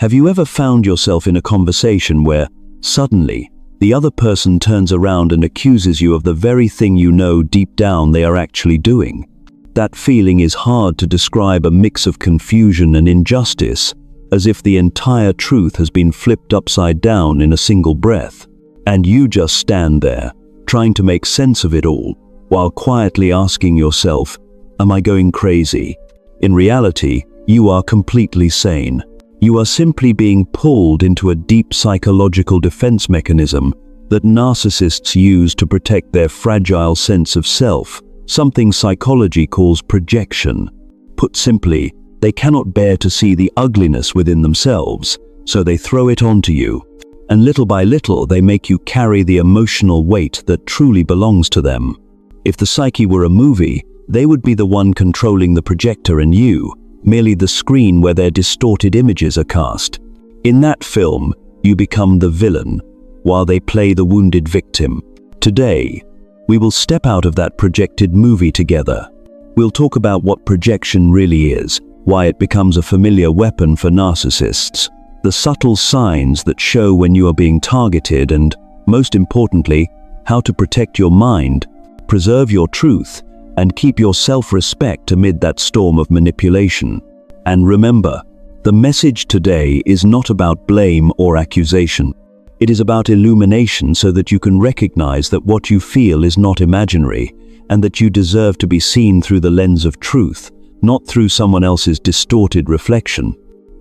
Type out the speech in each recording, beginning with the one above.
Have you ever found yourself in a conversation where, suddenly, the other person turns around and accuses you of the very thing you know deep down they are actually doing? That feeling is hard to describe, a mix of confusion and injustice, as if the entire truth has been flipped upside down in a single breath. And you just stand there, trying to make sense of it all, while quietly asking yourself, am I going crazy? In reality, you are completely sane. You are simply being pulled into a deep psychological defense mechanism that narcissists use to protect their fragile sense of self, something psychology calls projection. Put simply, they cannot bear to see the ugliness within themselves, so they throw it onto you. And little by little, they make you carry the emotional weight that truly belongs to them. If the psyche were a movie, they would be the one controlling the projector and you, merely the screen where their distorted images are cast. In that film, you become the villain, while they play the wounded victim. Today, we will step out of that projected movie together. We'll talk about what projection really is, why it becomes a familiar weapon for narcissists, the subtle signs that show when you are being targeted, and, most importantly, how to protect your mind, preserve your truth, and keep your self-respect amid that storm of manipulation. And remember, the message today is not about blame or accusation. It is about illumination, so that you can recognize that what you feel is not imaginary, and that you deserve to be seen through the lens of truth, not through someone else's distorted reflection.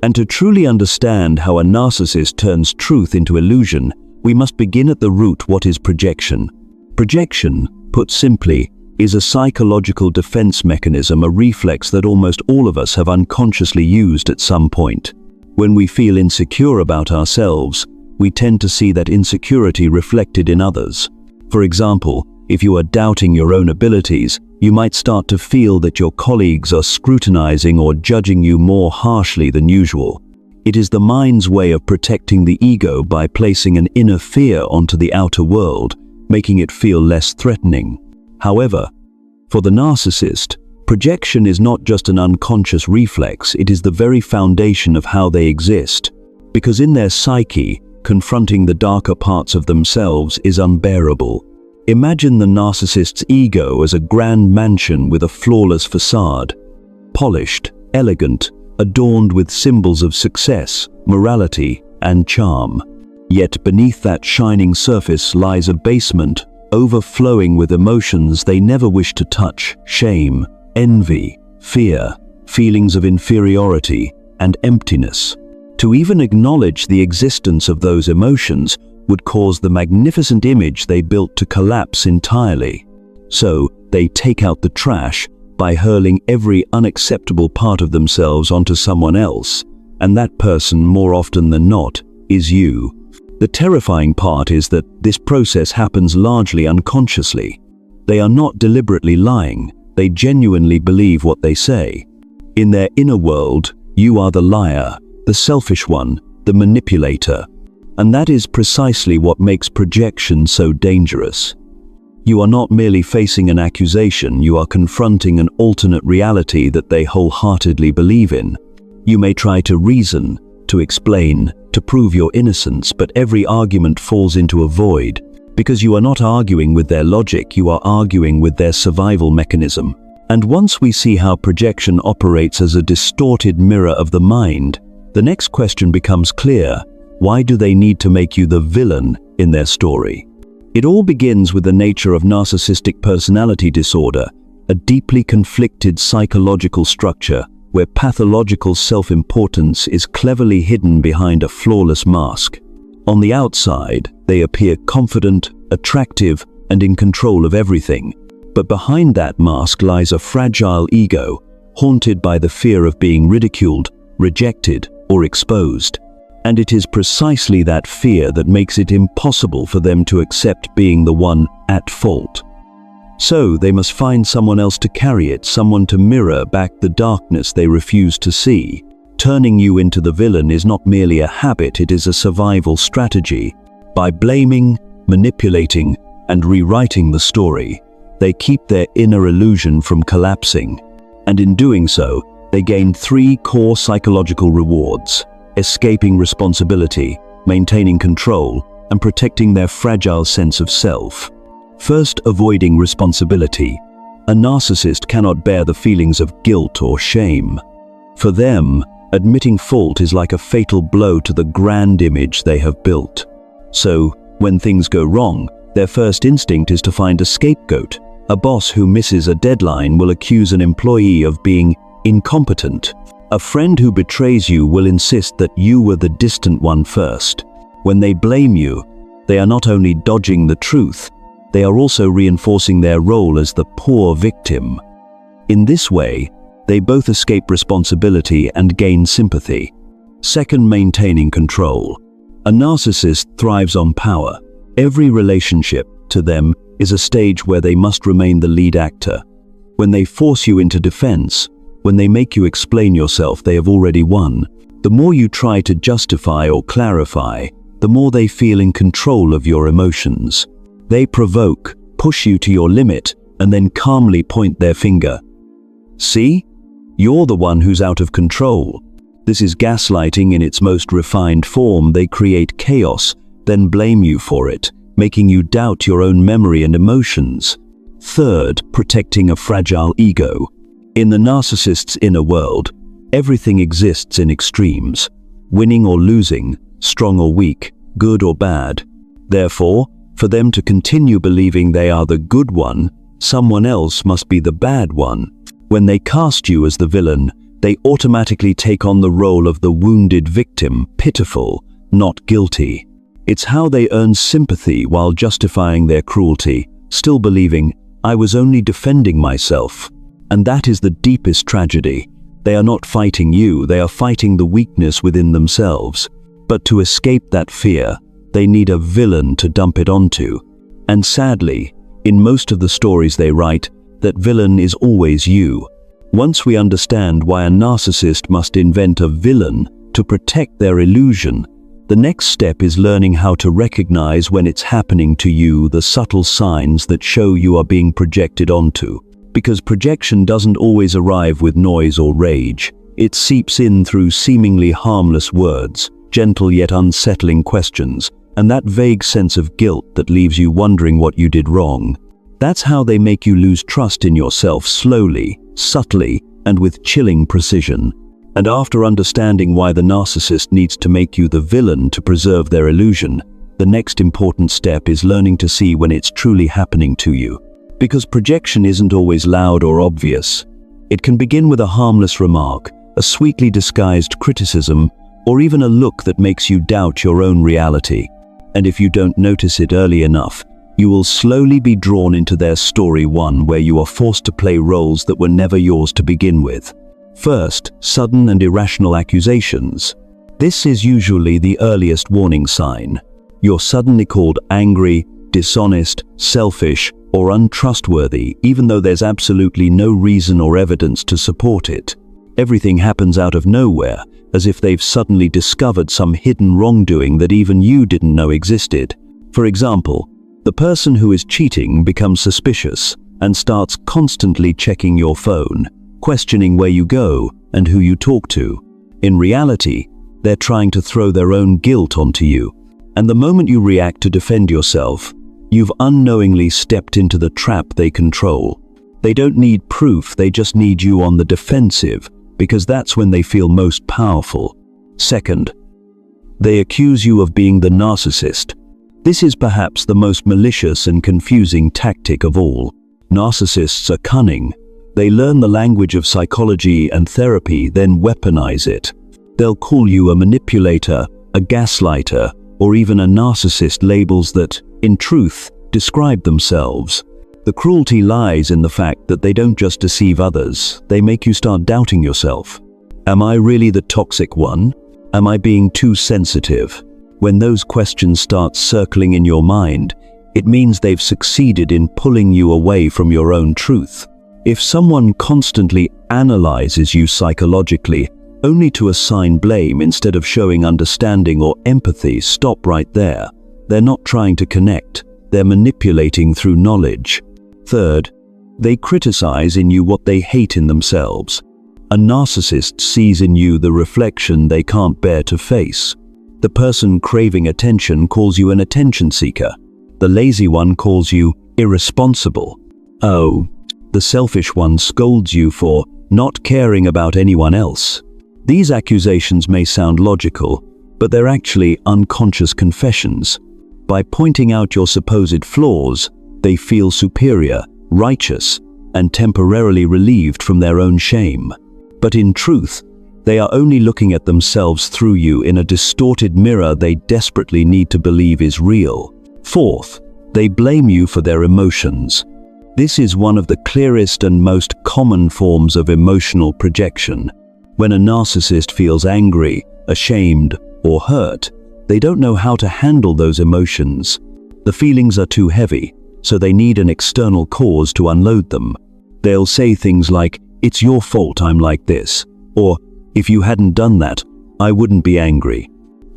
And to truly understand how a narcissist turns truth into illusion, we must begin at the root. What is projection? Projection, put simply, is a psychological defense mechanism, a reflex that almost all of us have unconsciously used at some point. When we feel insecure about ourselves, we tend to see that insecurity reflected in others. For example, if you are doubting your own abilities, you might start to feel that your colleagues are scrutinizing or judging you more harshly than usual. It is the mind's way of protecting the ego by placing an inner fear onto the outer world, making it feel less threatening. However, for the narcissist, projection is not just an unconscious reflex, it is the very foundation of how they exist. Because in their psyche, confronting the darker parts of themselves is unbearable. Imagine the narcissist's ego as a grand mansion with a flawless facade, polished, elegant, adorned with symbols of success, morality, and charm. Yet beneath that shining surface lies a basement, overflowing with emotions they never wish to touch: shame, envy, fear, feelings of inferiority, and emptiness. To even acknowledge the existence of those emotions would cause the magnificent image they built to collapse entirely. So, they take out the trash by hurling every unacceptable part of themselves onto someone else, and that person, more often than not, is you. The terrifying part is that this process happens largely unconsciously. They are not deliberately lying, they genuinely believe what they say. In their inner world, you are the liar, the selfish one, the manipulator. And that is precisely what makes projection so dangerous. You are not merely facing an accusation, you are confronting an alternate reality that they wholeheartedly believe in. You may try to reason, to explain, to prove your innocence, but every argument falls into a void. Because you are not arguing with their logic, you are arguing with their survival mechanism. And once we see how projection operates as a distorted mirror of the mind, the next question becomes clear. Why do they need to make you the villain in their story? It all begins with the nature of narcissistic personality disorder, a deeply conflicted psychological structure where pathological self-importance is cleverly hidden behind a flawless mask. On the outside, they appear confident, attractive, and in control of everything. But behind that mask lies a fragile ego, haunted by the fear of being ridiculed, rejected, or exposed. And it is precisely that fear that makes it impossible for them to accept being the one at fault. So they must find someone else to carry it, someone to mirror back the darkness they refuse to see. Turning you into the villain is not merely a habit, it is a survival strategy. By blaming, manipulating, and rewriting the story, they keep their inner illusion from collapsing. And in doing so, they gain 3 core psychological rewards: escaping responsibility, maintaining control, and protecting their fragile sense of self. First, avoiding responsibility. A narcissist cannot bear the feelings of guilt or shame. For them, admitting fault is like a fatal blow to the grand image they have built. So, when things go wrong, their first instinct is to find a scapegoat. A boss who misses a deadline will accuse an employee of being incompetent. A friend who betrays you will insist that you were the distant one first. When they blame you, they are not only dodging the truth, they are also reinforcing their role as the poor victim. In this way, they both escape responsibility and gain sympathy. Second, maintaining control. A narcissist thrives on power. Every relationship, to them, is a stage where they must remain the lead actor. When they force you into defense, when they make you explain yourself, they have already won. The more you try to justify or clarify, the more they feel in control of your emotions. They provoke, push you to your limit, and then calmly point their finger. See? You're the one who's out of control. This is gaslighting in its most refined form. They create chaos, then blame you for it, making you doubt your own memory and emotions. Third, protecting a fragile ego. In the narcissist's inner world, everything exists in extremes. Winning or losing, strong or weak, good or bad. Therefore, for them to continue believing they are the good one, someone else must be the bad one. When they cast you as the villain, they automatically take on the role of the wounded victim, pitiful, not guilty. It's how they earn sympathy while justifying their cruelty, still believing, I was only defending myself. And that is the deepest tragedy. They are not fighting you, they are fighting the weakness within themselves. But to escape that fear, they need a villain to dump it onto. And sadly, in most of the stories they write, that villain is always you. Once we understand why a narcissist must invent a villain to protect their illusion, the next step is learning how to recognize when it's happening to you, the subtle signs that show you are being projected onto. Because projection doesn't always arrive with noise or rage. It seeps in through seemingly harmless words, gentle yet unsettling questions, and that vague sense of guilt that leaves you wondering what you did wrong. That's how they make you lose trust in yourself slowly, subtly, and with chilling precision. And after understanding why the narcissist needs to make you the villain to preserve their illusion, the next important step is learning to see when it's truly happening to you. Because projection isn't always loud or obvious. It can begin with a harmless remark, a sweetly disguised criticism, or even a look that makes you doubt your own reality. And if you don't notice it early enough, you will slowly be drawn into their story, one where you are forced to play roles that were never yours to begin with. First, sudden and irrational accusations. This is usually the earliest warning sign. You're suddenly called angry, dishonest, selfish, or untrustworthy, even though there's absolutely no reason or evidence to support it. Everything happens out of nowhere, as if they've suddenly discovered some hidden wrongdoing that even you didn't know existed. For example, the person who is cheating becomes suspicious and starts constantly checking your phone, questioning where you go and who you talk to. In reality, they're trying to throw their own guilt onto you. And the moment you react to defend yourself, you've unknowingly stepped into the trap they control. They don't need proof, they just need you on the defensive, because that's when they feel most powerful. Second, they accuse you of being the narcissist. This is perhaps the most malicious and confusing tactic of all. Narcissists are cunning. They learn the language of psychology and therapy, then weaponize it. They'll call you a manipulator, a gaslighter, or even a narcissist, labels that, in truth, describe themselves. The cruelty lies in the fact that they don't just deceive others, they make you start doubting yourself. Am I really the toxic one? Am I being too sensitive? When those questions start circling in your mind, it means they've succeeded in pulling you away from your own truth. If someone constantly analyzes you psychologically, only to assign blame instead of showing understanding or empathy, stop right there. They're not trying to connect, they're manipulating through knowledge. Third, they criticize in you what they hate in themselves. A narcissist sees in you the reflection they can't bear to face. The person craving attention calls you an attention seeker. The lazy one calls you irresponsible. Oh, the selfish one scolds you for not caring about anyone else. These accusations may sound logical, but they're actually unconscious confessions. By pointing out your supposed flaws, they feel superior, righteous, and temporarily relieved from their own shame. But in truth, they are only looking at themselves through you in a distorted mirror they desperately need to believe is real. Fourth, they blame you for their emotions. This is one of the clearest and most common forms of emotional projection. When a narcissist feels angry, ashamed, or hurt, they don't know how to handle those emotions. The feelings are too heavy, so they need an external cause to unload them. They'll say things like, "It's your fault I'm like this," or "If you hadn't done that, I wouldn't be angry."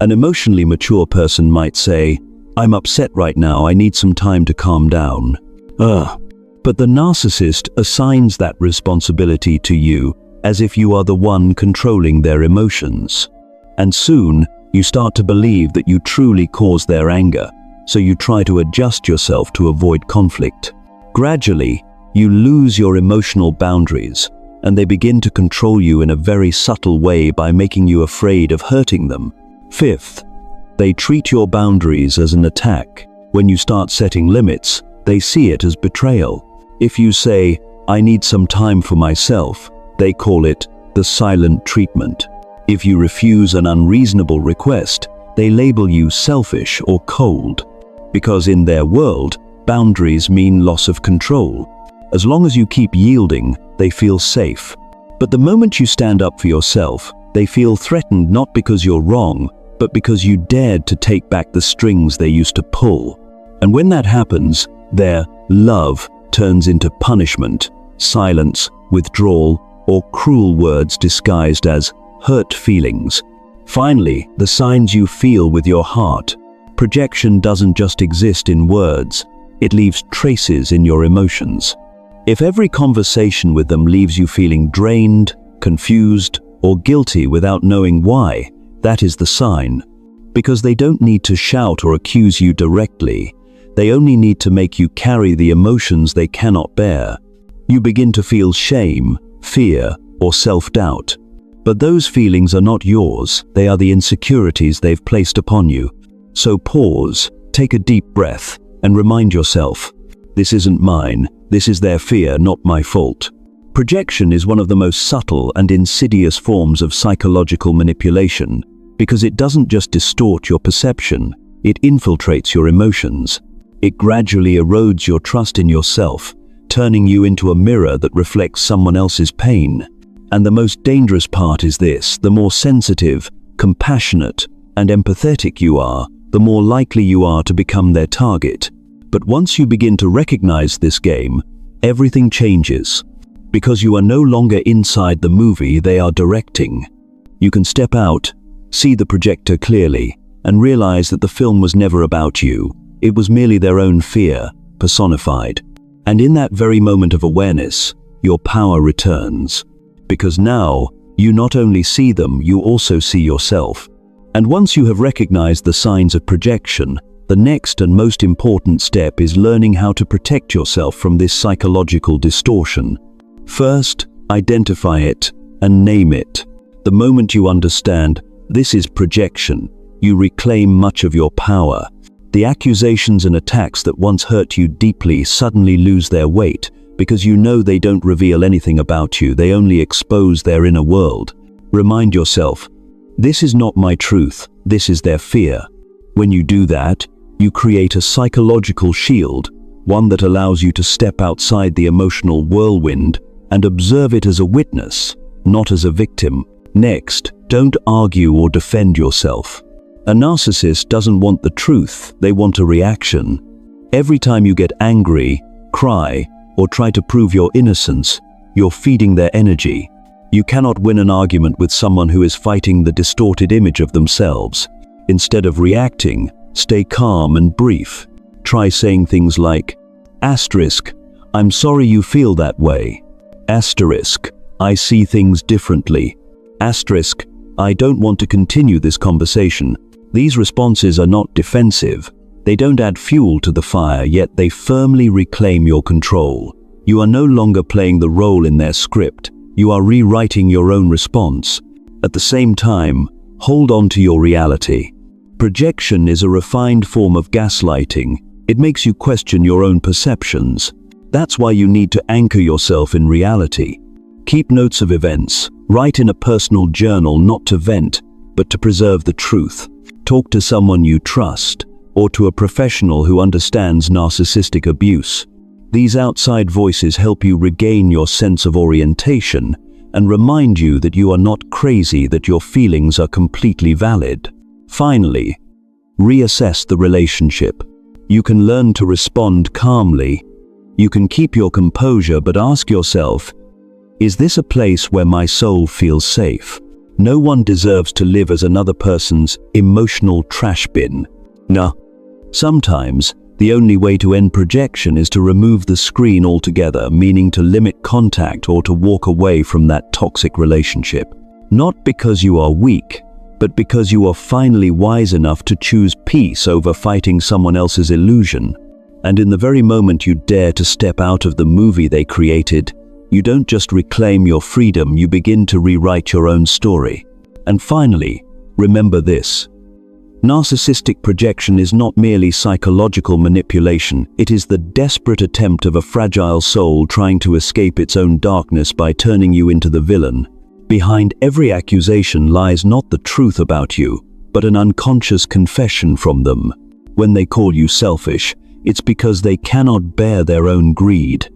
An emotionally mature person might say, "I'm upset right now, I need some time to calm down." But the narcissist assigns that responsibility to you as if you are the one controlling their emotions. And soon, you start to believe that you truly caused their anger, so you try to adjust yourself to avoid conflict. Gradually, you lose your emotional boundaries, and they begin to control you in a very subtle way by making you afraid of hurting them. Fifth, they treat your boundaries as an attack. When you start setting limits, they see it as betrayal. If you say, "I need some time for myself," they call it the silent treatment. If you refuse an unreasonable request, they label you selfish or cold. Because in their world, boundaries mean loss of control. As long as you keep yielding, they feel safe. But the moment you stand up for yourself, they feel threatened not because you're wrong, but because you dared to take back the strings they used to pull. And when that happens, their love turns into punishment, silence, withdrawal, or cruel words disguised as hurt feelings. Finally, the signs you feel with your heart. Projection doesn't just exist in words, it leaves traces in your emotions. If every conversation with them leaves you feeling drained, confused, or guilty without knowing why, that is the sign. Because they don't need to shout or accuse you directly. They only need to make you carry the emotions they cannot bear. You begin to feel shame, fear, or self-doubt. But those feelings are not yours, they are the insecurities they've placed upon you. So pause, take a deep breath, and remind yourself, this isn't mine, this is their fear, not my fault. Projection is one of the most subtle and insidious forms of psychological manipulation, because it doesn't just distort your perception, it infiltrates your emotions. It gradually erodes your trust in yourself, turning you into a mirror that reflects someone else's pain. And the most dangerous part is this: the more sensitive, compassionate, and empathetic you are, the more likely you are to become their target. But once you begin to recognize this game, everything changes. Because you are no longer inside the movie they are directing. You can step out, see the projector clearly, and realize that the film was never about you. It was merely their own fear, personified. And in that very moment of awareness, your power returns. Because now, you not only see them, you also see yourself. And once you have recognized the signs of projection, the next and most important step is learning how to protect yourself from this psychological distortion. First, identify it and name it. The moment you understand, this is projection, you reclaim much of your power. The accusations and attacks that once hurt you deeply suddenly lose their weight because you know they don't reveal anything about you, they only expose their inner world. Remind yourself, this is not my truth, this is their fear. When you do that, you create a psychological shield, one that allows you to step outside the emotional whirlwind and observe it as a witness, not as a victim. Next, don't argue or defend yourself. A narcissist doesn't want the truth, they want a reaction. Every time you get angry, cry, or try to prove your innocence, you're feeding their energy. You cannot win an argument with someone who is fighting the distorted image of themselves. Instead of reacting, stay calm and brief. Try saying things like, "Asterisk, I'm sorry you feel that way. Asterisk, I see things differently. Asterisk, I don't want to continue this conversation. These responses are not defensive. They don't add fuel to the fire, yet they firmly reclaim your control. You are no longer playing the role in their script. You are rewriting your own response. At the same time, hold on to your reality. Projection is a refined form of gaslighting. It makes you question your own perceptions. That's why you need to anchor yourself in reality. Keep notes of events. Write in a personal journal, not to vent, but to preserve the truth. Talk to someone you trust, or to a professional who understands narcissistic abuse. These outside voices help you regain your sense of orientation and remind you that you are not crazy, that your feelings are completely valid. Finally, reassess the relationship. You can learn to respond calmly. You can keep your composure, but ask yourself, is this a place where my soul feels safe? No one deserves to live as another person's emotional trash bin. No. Sometimes, the only way to end projection is to remove the screen altogether, meaning to limit contact or to walk away from that toxic relationship. Not because you are weak, but because you are finally wise enough to choose peace over fighting someone else's illusion. And in the very moment you dare to step out of the movie they created, you don't just reclaim your freedom, you begin to rewrite your own story. And finally, remember this. Narcissistic projection is not merely psychological manipulation, it is the desperate attempt of a fragile soul trying to escape its own darkness by turning you into the villain. Behind every accusation lies not the truth about you, but an unconscious confession from them. When they call you selfish, it's because they cannot bear their own greed.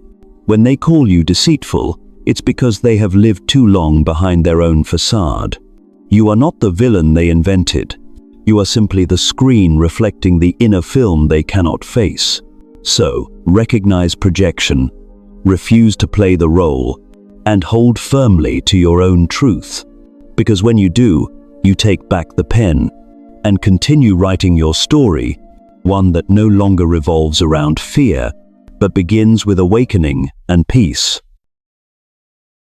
When they call you deceitful, it's because they have lived too long behind their own facade. You are not the villain they invented. You are simply the screen reflecting the inner film they cannot face. So, recognize projection, refuse to play the role, and hold firmly to your own truth. Because when you do, you take back the pen and continue writing your story, one that no longer revolves around fear, but begins with awakening and peace.